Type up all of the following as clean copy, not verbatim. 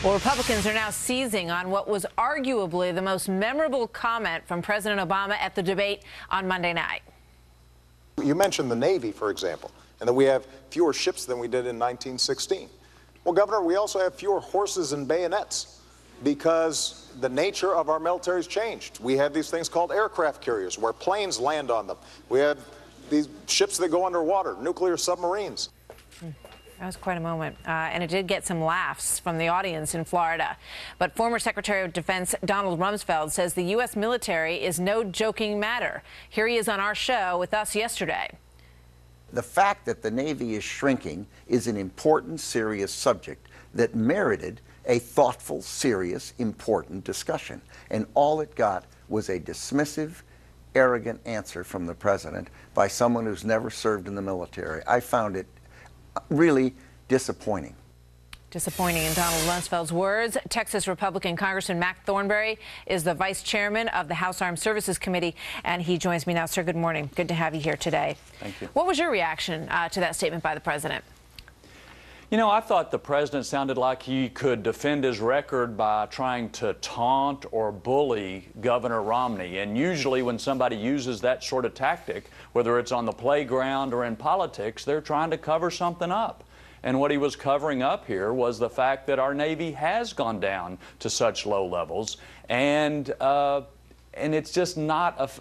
Well, Republicans are now seizing on what was arguably the most memorable comment from President Obama at the debate on Monday night. You mentioned the Navy, for example, and that we have fewer ships than we did in 1916. Well, Governor, we also have fewer horses and bayonets because the nature of our military has changed. We have these things called aircraft carriers where planes land on them. We have these ships that go underwater, nuclear submarines. That was quite a moment, and it did get some laughs from the audience in Florida. But former Secretary of Defense Donald Rumsfeld says the U.S. military is no joking matter. Here he is on our show with us yesterday. The fact that the Navy is shrinking is an important, serious subject that merited a thoughtful, serious, important discussion. And all it got was a dismissive, arrogant answer from the president by someone who's never served in the military. I found it really disappointing. Disappointing in Donald Rumsfeld's words. Texas Republican Congressman Mac Thornberry is the vice chairman of the House Armed Services Committee, and he joins me now. Sir, good morning. Good to have you here today. Thank you. What was your reaction to that statement by the president? You know, I thought the president sounded like he could defend his record by trying to taunt or bully Governor Romney. And usually when somebody uses that sort of tactic, whether it's on the playground or in politics, they're trying to cover something up. And what he was covering up here was the fact that our Navy has gone down to such low levels. And it's just not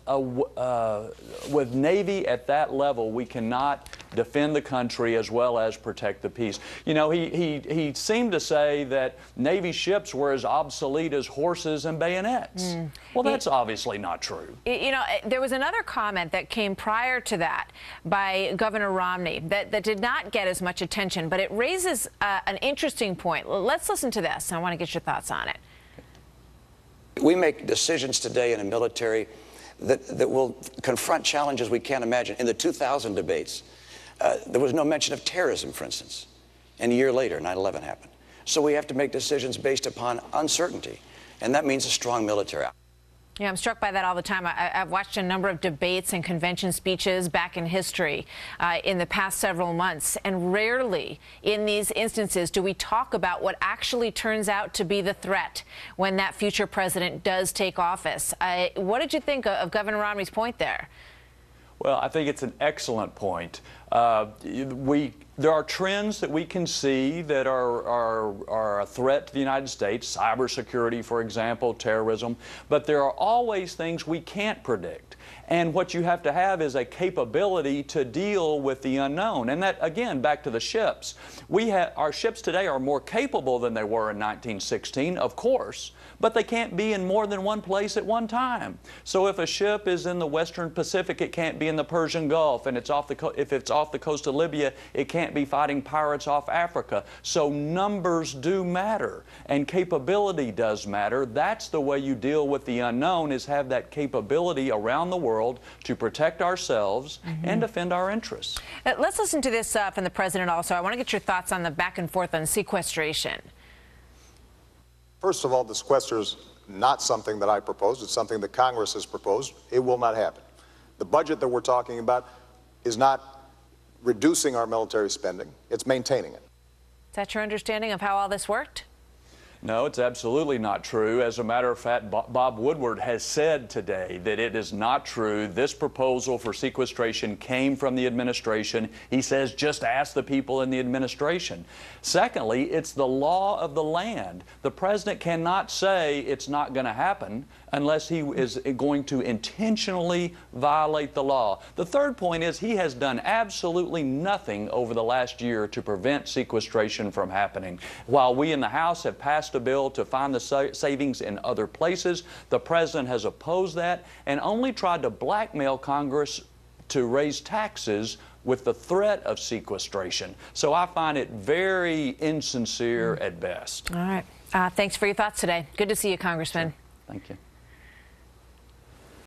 with Navy at that level, we cannot defend the country as well as protect the peace. You know, he seemed to say that Navy ships were as obsolete as horses and bayonets. Well, that's obviously not true. You know, there was another comment that came prior to that by Governor Romney that did not get as much attention, but it raises an interesting point. Let's listen to this. I want to get your thoughts on it. We make decisions today in a military that will confront challenges we can't imagine. In the 2000 debates, there was no mention of terrorism, for instance. And a year later, 9/11 happened. So we have to make decisions based upon uncertainty, and that means a strong military. Yeah, I'm struck by that all the time. I've watched a number of debates and convention speeches back in history in the past several months, and rarely in these instances do we talk about what actually turns out to be the threat when that future president does take office. What did you think of Governor Romney's point there? Well, I think it's an excellent point. There are trends that we can see that are a threat to the United States, cybersecurity, for example, terrorism, but there are always things we can't predict. And what you have to have is a capability to deal with the unknown. And that, again, back to the ships. Our ships today are more capable than they were in 1916, of course, but they can't be in more than one place at one time. So if a ship is in the Western Pacific, it can't be in the Persian Gulf, and if it's off the coast of Libya, it can't be fighting pirates off Africa. So numbers do matter, and capability does matter. That's the way you deal with the unknown, is have that capability around the world to protect ourselves and defend our interests. Let's listen to this from the president also. I want to get your thoughts on the back and forth on sequestration. First of all, the sequester is not something that I proposed. It's something that Congress has proposed. It will not happen. The budget that we're talking about is not reducing our military spending. It's maintaining it. Is that your understanding of how all this worked? No, it's absolutely not true. As a matter of fact, Bob Woodward has said today that it is not true. This proposal for sequestration came from the administration. He says, just ask the people in the administration. Secondly, it's the law of the land. The president cannot say it's not going to happen unless he is going to intentionally violate the law. The third point is he has done absolutely nothing over the last year to prevent sequestration from happening. While we in the House have passed a bill to find the savings in other places, the president has opposed that and only tried to blackmail Congress to raise taxes with the threat of sequestration. So I find it very insincere at best. All right. Thanks for your thoughts today. Good to see you, Congressman. Thank you.